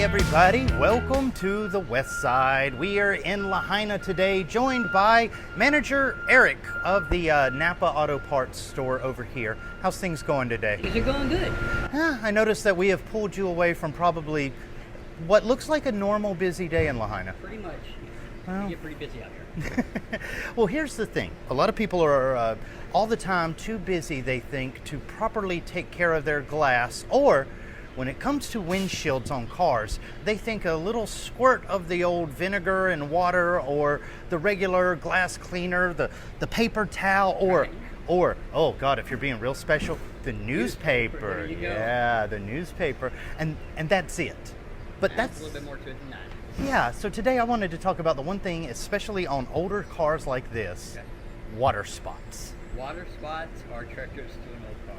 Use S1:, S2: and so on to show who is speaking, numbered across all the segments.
S1: Hey everybody, welcome to the West Side. We are in Lahaina today, joined by manager Eric of the NAPA Auto Parts store over here. How's things going today?
S2: Things are going good.
S1: I noticed that we have pulled you away from probably what looks like a normal busy day in Lahaina.
S2: Pretty much.
S1: Well,
S2: We get pretty busy out here.
S1: Well, here's the thing. A lot of people are all the time too busy, they think, to properly take care of their glass, or when it comes to windshields on cars, they think a little squirt of the old vinegar and water, or the regular glass cleaner, the paper towel, or oh God, if you're being real special, the newspaper.
S2: There you go.
S1: Yeah, the newspaper, and that's it. But
S2: That's a little bit more to it than that.
S1: yeah, so today I wanted to talk about the one thing, especially on older cars like this,
S2: Okay.
S1: water spots.
S2: Water spots are treacherous to an old car.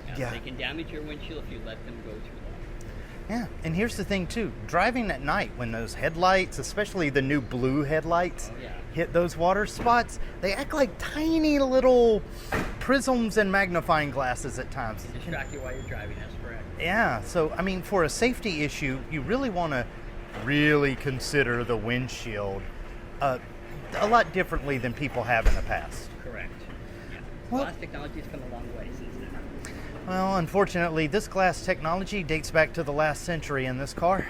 S2: Now,
S1: Yeah.
S2: They can damage your windshield if you let them go too long.
S1: Yeah, and here's the thing too, driving at night when those headlights, especially the new blue headlights,
S2: Oh, yeah.
S1: hit those water spots, they act like tiny little prisms and magnifying glasses at times.
S2: Distract you while you're driving, that's correct.
S1: Yeah, so I mean, for a safety issue, you really want to really consider the windshield a lot differently than people have in the past.
S2: Correct. Yeah.
S1: Well-
S2: Glass technology has come a long way since then.
S1: Well, unfortunately, this glass technology dates back to the last century in this car.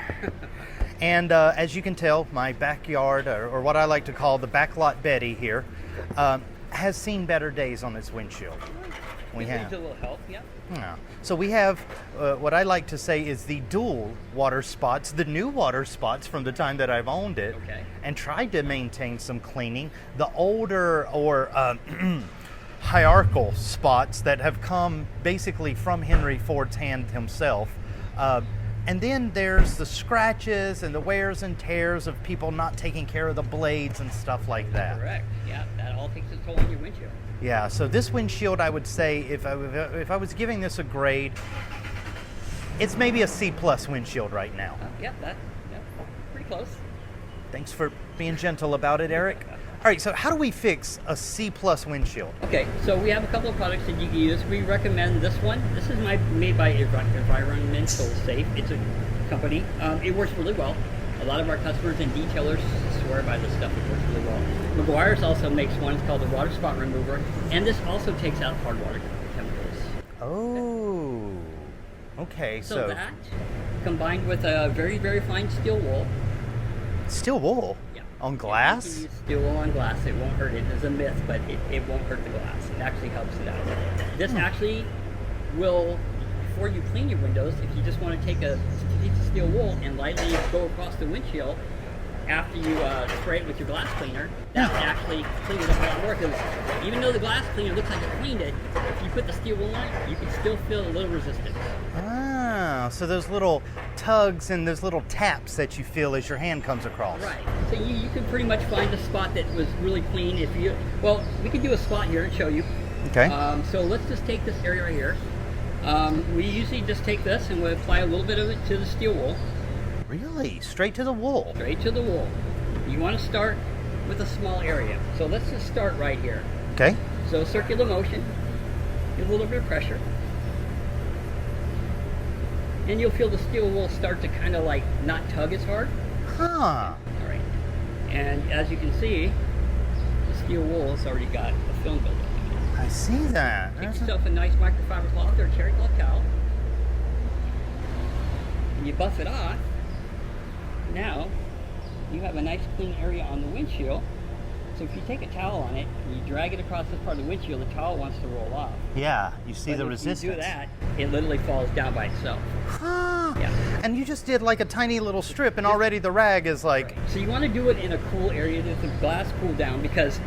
S1: And as you can tell, my backyard, or what I like to call the backlot Betty here, has seen better days on its windshield. We
S2: It
S1: have.
S2: needs a little help, yeah.
S1: Yeah. So we have what I like to say is the dual water spots, the new water spots from the time that I've owned it,
S2: Okay.
S1: and tried to maintain some cleaning. The older or hierarchical spots that have come basically from Henry Ford's hand himself. And then there's the scratches and the wears and tears of people not taking care of the blades and stuff like that.
S2: Correct. Yeah, that all takes a toll on your windshield.
S1: Yeah, so this windshield, I would say, if I was giving this a grade, it's maybe a C+ windshield right now.
S2: Yeah, pretty close.
S1: Thanks for being gentle about it, Eric. All right, so how do we fix a C+ windshield?
S2: Okay, so we have a couple of products that you can use. We recommend this one. This is made by Environmental Safe. It's a company. It works really well. A lot of our customers and detailers swear by this stuff. It works really well. McGuire's also makes one. It's called the Water Spot Remover, and this also takes out hard water chemicals.
S1: Oh, okay.
S2: So that, combined with a very, very fine steel wool.
S1: Steel wool
S2: Yeah.
S1: on
S2: You
S1: glass?
S2: can use steel wool on glass. It won't hurt it. It's a myth, but it won't hurt the glass. It actually helps it out. This actually will, before you clean your windows, if you just want to take a piece of steel wool and lightly go across the windshield after you spray it with your glass cleaner, that will actually clean it up a lot more. Because even though the glass cleaner looks like it cleaned it, if you put the steel wool on it, you can still feel a little resistance.
S1: Ah, so those little tugs and those little taps that you feel as your hand comes across.
S2: Right. So you can pretty much find a spot that was really clean. Well, we could do a spot here and show you.
S1: Okay.
S2: So let's just take this area right here. We usually just take this and we apply a little bit of it to the steel wool.
S1: Really? Straight to the wool?
S2: Straight to the wool. You want to start with a small area. So let's just start right here.
S1: Okay.
S2: So circular motion, give a little bit of pressure. And you'll feel the steel wool start to kind of like not tug as hard.
S1: Huh.
S2: All right. And as you can see, the steel wool has already got a film buildup.
S1: I see that.
S2: Take yourself a nice microfiber cloth or a cherry cloth towel. And you buff it off. Now, you have a nice clean area on the windshield. So if you take a towel on it, and you drag it across this part of the windshield, the towel wants to roll off.
S1: Yeah, you see
S2: But
S1: the
S2: if
S1: resistance.
S2: you do that, it literally falls down by itself.
S1: Huh.
S2: Yeah.
S1: And you just did like a tiny little strip, and already the rag is like.
S2: So you want to do it in a cool area that the glass cool down, because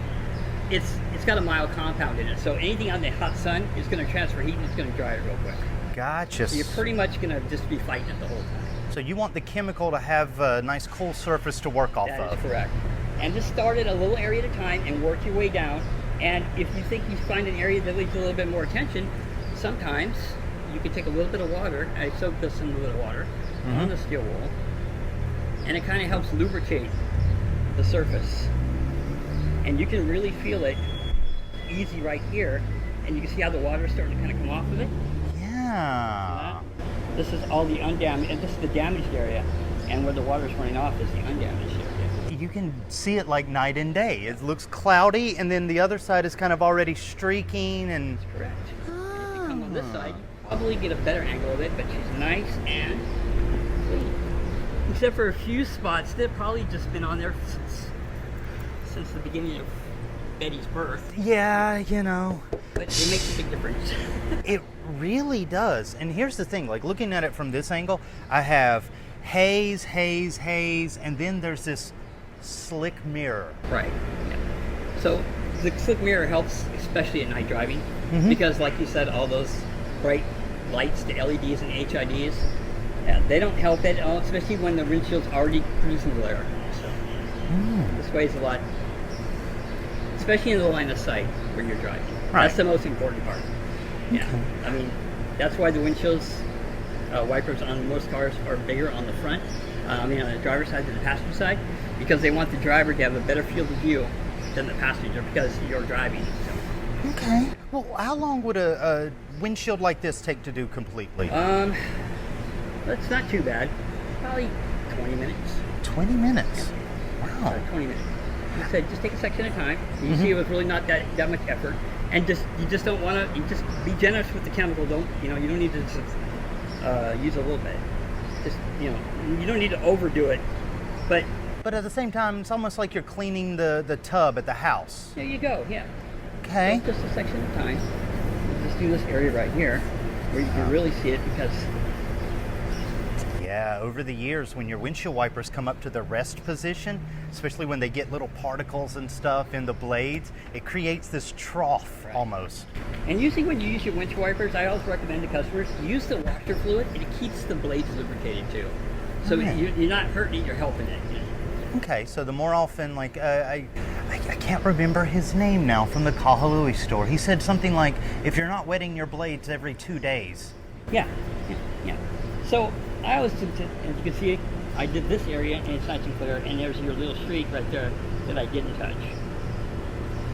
S2: it's got a mild compound in it. So anything on the hot sun is going to transfer heat and it's going to dry it real quick.
S1: Gotcha.
S2: So you're pretty much going to just be fighting it the whole time.
S1: So you want the chemical to have a nice cool surface to work off
S2: That
S1: of.
S2: is correct. And just start at a little area at a time and work your way down. And if you think you find an area that needs a little bit more attention, sometimes you can take a little bit of water. I soak this in a little water on the steel wool, and it kind of helps lubricate the surface. And you can really feel it easy right here, and you can see how the water is starting to kind of come off of it.
S1: Yeah.
S2: This is all the undamaged, and this is the damaged area, and where the water's running off is the undamaged area.
S1: You can see it like night and day. It looks cloudy, and then the other side is kind of already streaking. And
S2: That's correct. And if you come on this side, you probably get a better angle of it, but she's nice and clean. Except for a few spots that probably just been on there since the beginning of Betty's birth.
S1: yeah, you know,
S2: But it makes a big difference.
S1: it really does. And here's the thing, like looking at it from this angle, I have haze, haze, haze, and then there's this slick mirror.
S2: Right. Yeah. So the slick mirror helps, especially at night driving, because like you said, all those bright lights, the LEDs and HIDs, they don't help at all, especially when the windshield's already producing glare. So this way is a lot, especially in the line of sight where you're driving.
S1: Right.
S2: That's the most important part. Yeah. I mean, that's why the windshields wipers on most cars are bigger on the front. On the driver's side than the passenger side, because they want the driver to have a better field of view than the passenger because you're driving. So.
S1: Okay. Well, how long would a windshield like this take to do completely?
S2: That's not too bad. Probably 20 minutes.
S1: 20 minutes. Wow.
S2: 20 minutes. You said just take a section at a time. You see, it was really not that much effort, and you just don't want to. You just be generous with the chemical. You don't need to just use a little bit. Just you don't need to overdo it, but
S1: at the same time, it's almost like you're cleaning the tub at the house.
S2: there you go. Yeah.
S1: Okay.
S2: Just a section at a time. Just do this area right here where you can really see it, because
S1: Yeah, over the years, when your windshield wipers come up to the rest position, especially when they get little particles and stuff in the blades, it creates this trough almost.
S2: And usually when you use your windshield wipers, I always recommend to customers use the washer fluid, and it keeps the blades lubricated too. So you're not hurting it, you're helping it.
S1: Okay, so the more often, like, I can't remember his name now from the Kahului store. He said something like, if you're not wetting your blades every 2 days.
S2: Yeah. So I always, as you can see, I did this area and it's nice and clear, and there's your little streak right there that I didn't touch.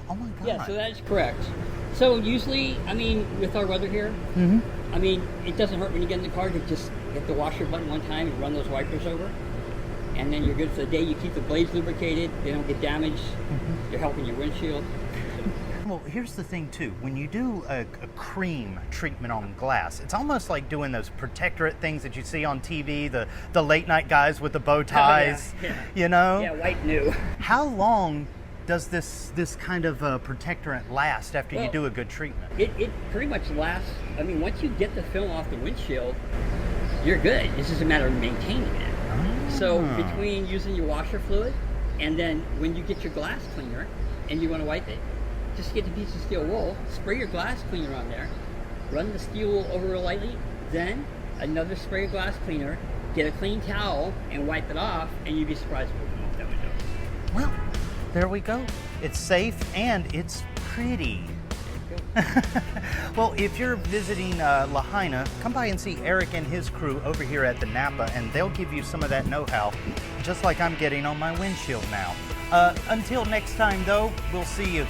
S1: Oh my God.
S2: Yeah, so that is correct. So usually, I mean, with our weather here, I mean, it doesn't hurt when you get in the car to just hit the washer button one time and run those wipers over, and then you're good for the day. You keep the blades lubricated, they don't get damaged, you're helping your windshield.
S1: Well, here's the thing too. When you do a cream treatment on glass, it's almost like doing those protectorate things that you see on TV, the late night guys with the bow ties, you know?
S2: Yeah, white new.
S1: How long does this kind of protectorant last after you do a good treatment?
S2: It pretty much lasts. I mean, once you get the film off the windshield, you're good. It's just a matter of maintaining it. So between using your washer fluid and then when you get your glass cleaner and you want to wipe it, just get a piece of steel wool, spray your glass cleaner on there, run the steel wool over real lightly, then another spray of glass cleaner, get a clean towel and wipe it off, and you'd be surprised what will come off that window.
S1: Well, there we go. It's safe and it's pretty. Well, if you're visiting Lahaina, come by and see Eric and his crew over here at the NAPA, and they'll give you some of that know-how, just like I'm getting on my windshield now. Until next time, though, we'll see you.